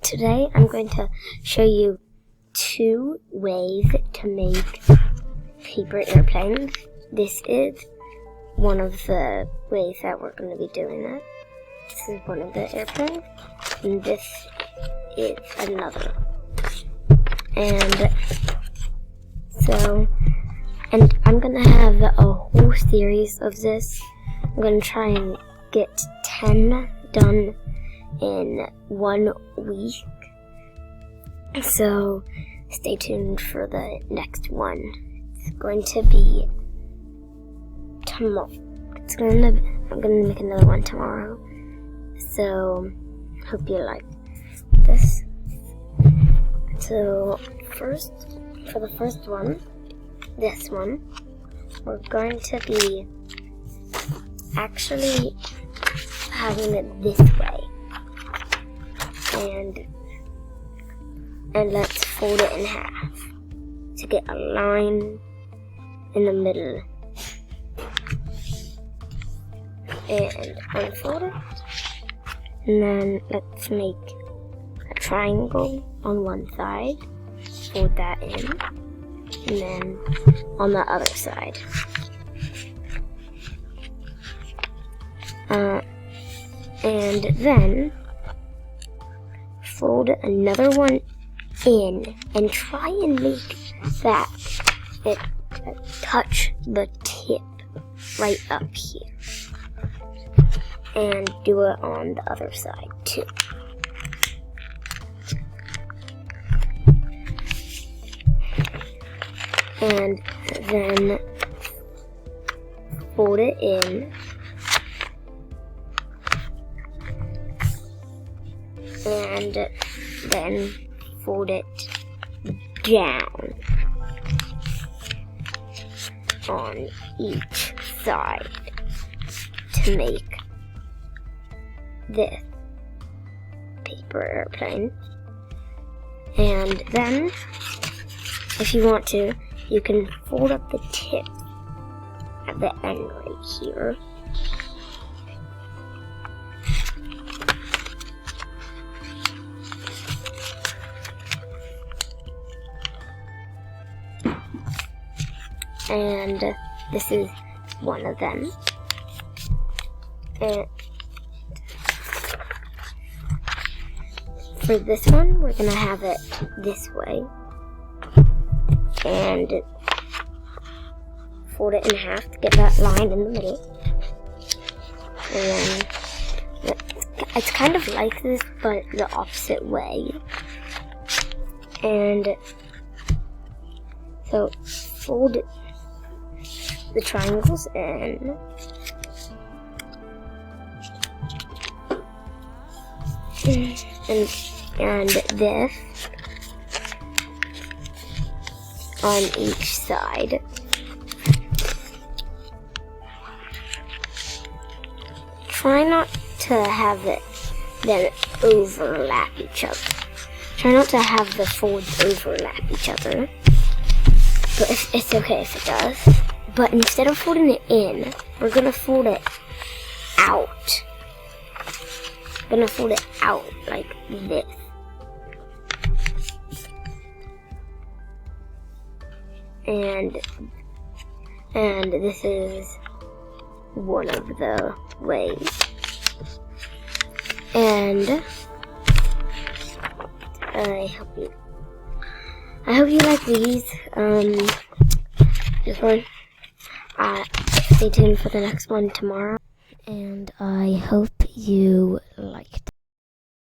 Today I'm going to show you 2 ways to make paper airplanes. This is one of the ways that we're going to be doing it. This is one of the airplanes, and this is another. And I'm going to have a whole series of this. I'm going to try and get 10 done in 1 week. So stay tuned for the next one. It's going to be tomorrow. I'm going to make another one tomorrow. So hope you like this. So for the first one, this one, we're going to be actually having it this way. And let's fold it in half to get a line in the middle. And unfold it. And then let's make a triangle on one side. Fold that in. And then on the other side. And then fold another one in and try and make that it touch the tip right up here. And do it on the other side too. And then fold it in. And then fold it down on each side to make this paper airplane. And then, if you want to, you can fold up the tip at the end right here. And this is one of them. And for this one, we're going to have it this way. And fold it in half to get that line in the middle. And then it's kind of like this, but the opposite way. And so fold the triangles in. And this on each side. Try not to have it then overlap each other. Try not to have the folds overlap each other. But it's okay if it does. But instead of folding it in, we're going to fold it out. We're going to fold it out like this. And this is one of the ways. And I hope you like these. This one. Stay tuned for the next one tomorrow. And I hope you liked it.